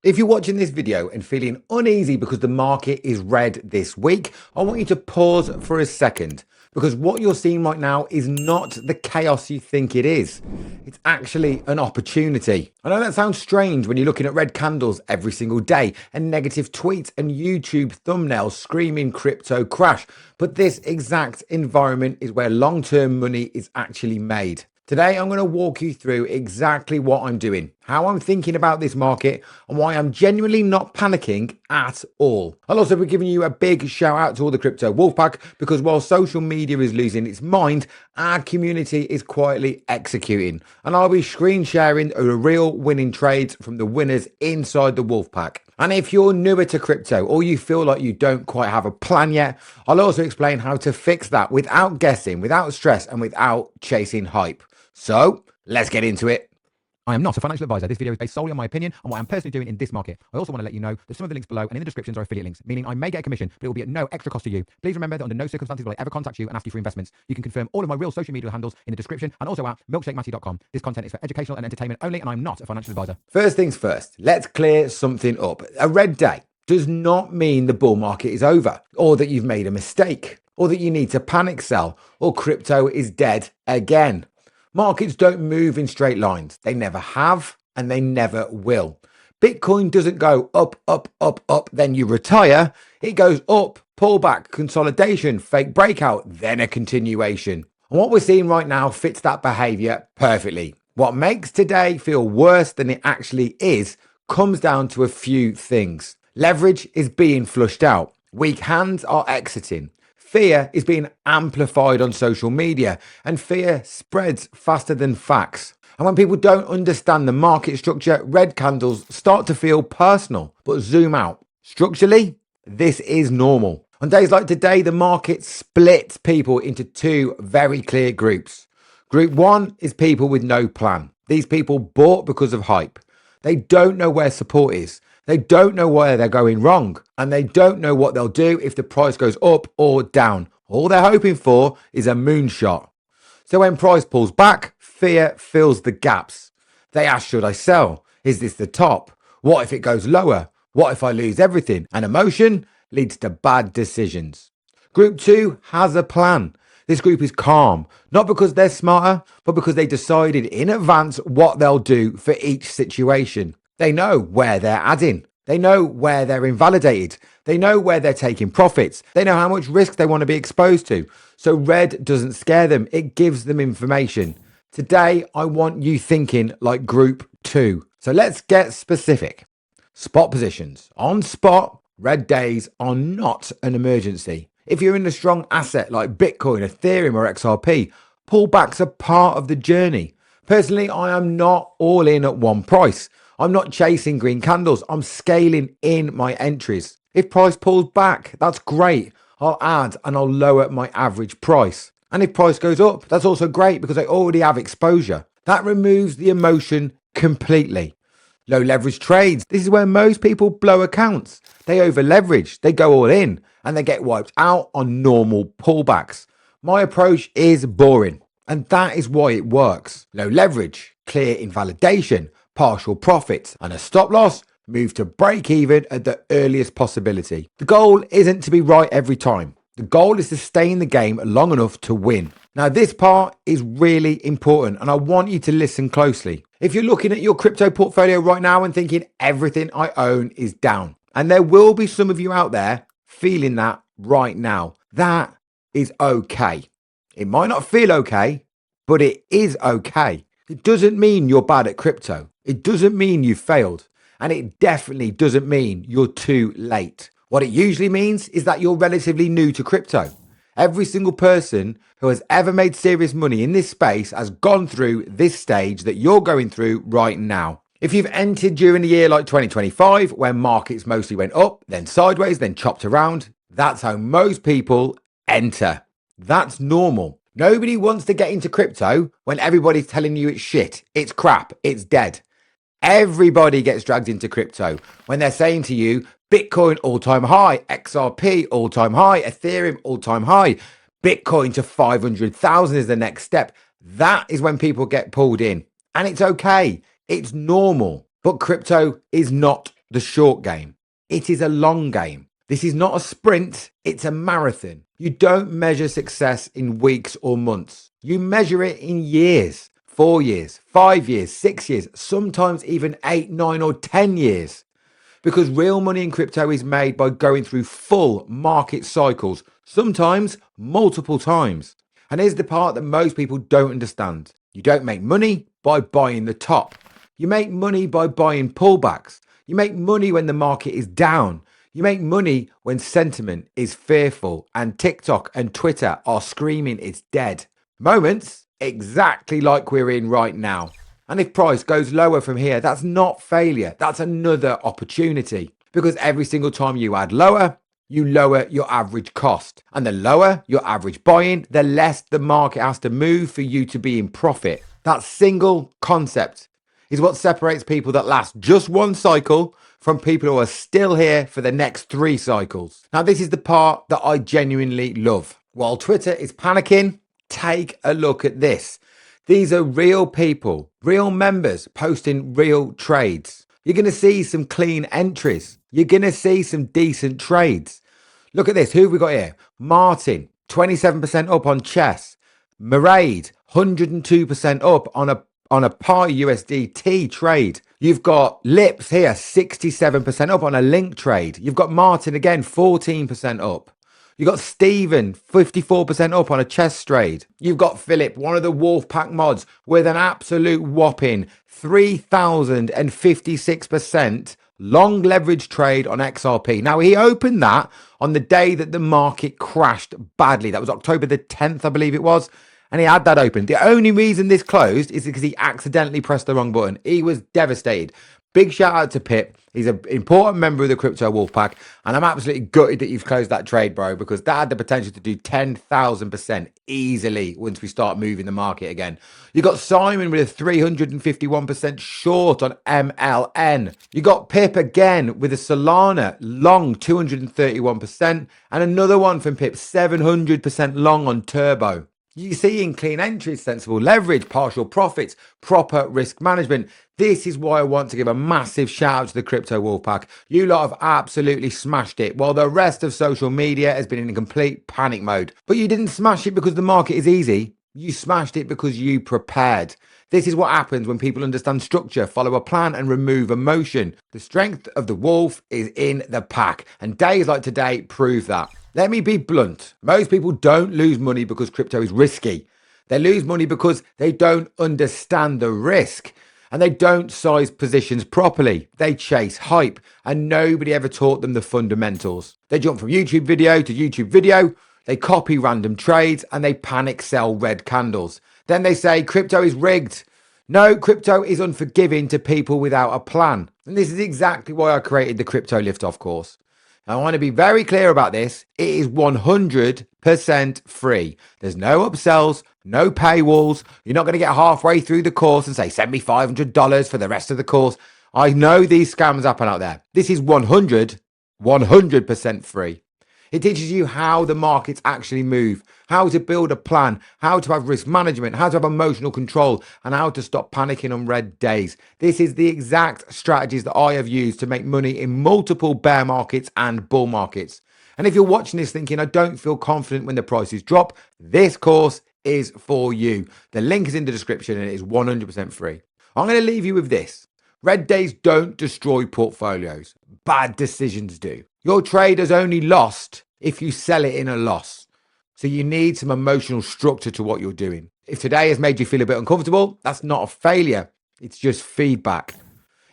If you're watching this video and feeling uneasy because the market is red this week, I want you to pause for a second, because what you're seeing right now is not the chaos you think it is. It's actually an opportunity. I know that sounds strange when you're looking at red candles every single day and negative tweets and YouTube thumbnails screaming crypto crash, but this exact environment is where long-term money is actually made. Today, I'm going to walk you through exactly what I'm doing, how I'm thinking about this market, and why I'm genuinely not panicking at all. I'll also be giving you a big shout out to all the crypto Wolfpack, because while social media is losing its mind, our community is quietly executing. And I'll be screen sharing the real winning trades from the winners inside the Wolfpack. And if you're newer to crypto or you feel like you don't quite have a plan yet, I'll also explain how to fix that without guessing, without stress, and without chasing hype. So let's get into it. I am not a financial advisor. This video is based solely on my opinion on what I'm personally doing in this market. I also want to let you know that some of the links below and in the descriptions are affiliate links, meaning I may get a commission, but it will be at no extra cost to you. Please remember that under no circumstances will I ever contact you and ask you for investments. You can confirm all of my real social media handles in the description and also at milkshakematty.com. This content is for educational and entertainment only, and I'm not a financial advisor. First things first, let's clear something up. A red day does not mean the bull market is over, or that you've made a mistake, or that you need to panic sell, or crypto is dead again. Markets don't move in straight lines. They never have, and they never will. Bitcoin doesn't go up, up, up, up, then you retire. It goes up, pullback, consolidation, fake breakout, then a continuation. And what we're seeing right now fits that behavior perfectly. What makes today feel worse than it actually is comes down to a few things. Leverage is being flushed out. Weak hands are exiting. Fear is being amplified on social media, and fear spreads faster than facts. And when people don't understand the market structure, red candles start to feel personal. But zoom out. Structurally, this is normal. On days like today, the market splits people into two very clear groups. Group one is people with no plan. These people bought because of hype. They don't know where support is. They don't know where they're going wrong, and they don't know what they'll do if the price goes up or down. All they're hoping for is a moonshot. So when price pulls back, fear fills the gaps. They ask, should I sell? Is this the top? What if it goes lower? What if I lose everything? And emotion leads to bad decisions. Group two has a plan. This group is calm, not because they're smarter, but because they decided in advance what they'll do for each situation. They know where they're adding. They know where they're invalidated. They know where they're taking profits. They know how much risk they want to be exposed to. So red doesn't scare them. It gives them information. Today, I want you thinking like group two. So let's get specific. Spot positions. On spot, red days are not an emergency. If you're in a strong asset like Bitcoin, Ethereum, or XRP, pullbacks are part of the journey. Personally, I am not all in at one price. I'm not chasing green candles. I'm scaling in my entries. If price pulls back, that's great. I'll add and I'll lower my average price. And if price goes up, that's also great because I already have exposure. That removes the emotion completely. Low leverage trades. This is where most people blow accounts. They over leverage, they go all in, and they get wiped out on normal pullbacks. My approach is boring, and that is why it works. Low leverage, clear invalidation, partial profits, and a stop loss, move to break even at the earliest possibility. The goal isn't to be right every time. The goal is to stay in the game long enough to win. Now, this part is really important, and I want you to listen closely. If you're looking at your crypto portfolio right now and thinking everything I own is down, and there will be some of you out there feeling that right now, that is okay. It might not feel okay, but it is okay. It doesn't mean you're bad at crypto. It doesn't mean you failed. And it definitely doesn't mean you're too late. What it usually means is that you're relatively new to crypto. Every single person who has ever made serious money in this space has gone through this stage that you're going through right now. If you've entered during a year like 2025, when markets mostly went up, then sideways, then chopped around, that's how most people enter. That's normal. Nobody wants to get into crypto when everybody's telling you it's shit, it's crap, it's dead. Everybody gets dragged into crypto when they're saying to you, Bitcoin all-time high, XRP all-time high, Ethereum all-time high, Bitcoin to 500,000 is the next step. That is when people get pulled in. And it's okay. It's normal. But crypto is not the short game. It is a long game. This is not a sprint, it's a marathon. You don't measure success in weeks or months. You measure it in years, 4 years, 5 years, 6 years, sometimes even 8, 9, or 10 years. Because real money in crypto is made by going through full market cycles, sometimes multiple times. And here's the part that most people don't understand. You don't make money by buying the top. You make money by buying pullbacks. You make money when the market is down. You make money when sentiment is fearful and TikTok and Twitter are screaming it's dead. Moments exactly like we're in right now. And if price goes lower from here, that's not failure. That's another opportunity. Because every single time you add lower, you lower your average cost. And the lower your average buy-in, the less the market has to move for you to be in profit. That single concept is what separates people that last just one cycle from people who are still here for the next 3 cycles. Now, this is the part that I genuinely love. While Twitter is panicking, take a look at this. These are real people, real members posting real trades. You're going to see some clean entries. You're going to see some decent trades. Look at this. Who have we got here? Martin, 27% up on chess. Maraid, 102% up on a Pi USDT trade. You've got Lips here, 67% up on a link trade. You've got Martin again, 14% up. You've got Steven, 54% up on a chess trade. You've got Philip, one of the Wolfpack mods, with an absolute whopping 3,056% long leverage trade on XRP. Now, he opened that on the day that the market crashed badly. That was October the 10th, I believe it was. And he had that open. The only reason this closed is because he accidentally pressed the wrong button. He was devastated. Big shout out to Pip. He's an important member of the Crypto Wolfpack. And I'm absolutely gutted that you've closed that trade, bro, because that had the potential to do 10,000% easily once we start moving the market again. You got Simon with a 351% short on MLN. You got Pip again with a Solana long 231%. And another one from Pip, 700% long on Turbo. You see in clean entries, sensible leverage, partial profits, proper risk management. This is why I want to give a massive shout out to the Crypto Wolfpack. You lot have absolutely smashed it, while the rest of social media has been in complete panic mode. But you didn't smash it because the market is easy. You smashed it because you prepared. This is what happens when people understand structure, follow a plan, and remove emotion. The strength of the wolf is in the pack, and days like today prove that. Let me be blunt. Most people don't lose money because crypto is risky. They lose money because they don't understand the risk and they don't size positions properly. They chase hype and nobody ever taught them the fundamentals. They jump from YouTube video to YouTube video. They copy random trades and they panic sell red candles. Then they say crypto is rigged. No, crypto is unforgiving to people without a plan. And this is exactly why I created the Crypto Liftoff course. I want to be very clear about this. It is 100% free. There's no upsells, no paywalls. You're not going to get halfway through the course and say, send me $500 for the rest of the course. I know these scams happen out there. This is 100% free. It teaches you how the markets actually move, how to build a plan, how to have risk management, how to have emotional control, and how to stop panicking on red days. This is the exact strategies that I have used to make money in multiple bear markets and bull markets. And if you're watching this thinking, I don't feel confident when the prices drop, this course is for you. The link is in the description and it is 100% free. I'm going to leave you with this. Red days don't destroy portfolios. Bad decisions do. Your trade has only lost if you sell it in a loss. So you need some emotional structure to what you're doing. If today has made you feel a bit uncomfortable, that's not a failure. It's just feedback.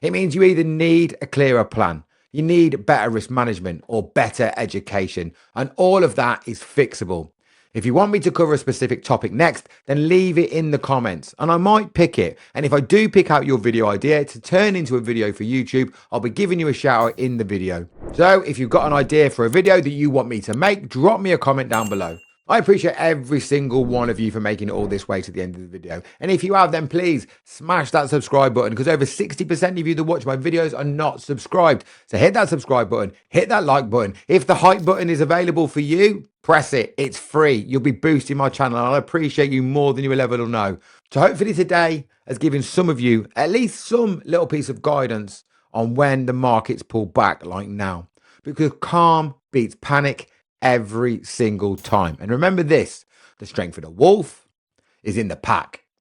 It means you either need a clearer plan, you need better risk management or better education. And all of that is fixable. If you want me to cover a specific topic next, then leave it in the comments and I might pick it. And if I do pick out your video idea to turn into a video for YouTube, I'll be giving you a shout out in the video. So if you've got an idea for a video that you want me to make, drop me a comment down below. I appreciate every single one of you for making it all this way to the end of the video. And if you have, then please smash that subscribe button because over 60% of you that watch my videos are not subscribed. So hit that subscribe button, hit that like button. If the hype button is available for you, press it. It's free. You'll be boosting my channel and I appreciate you more than you will ever know. So hopefully today has given some of you at least some little piece of guidance on when the markets pull back like now, because calm beats panic every single time. And remember this, the strength of the wolf is in the pack.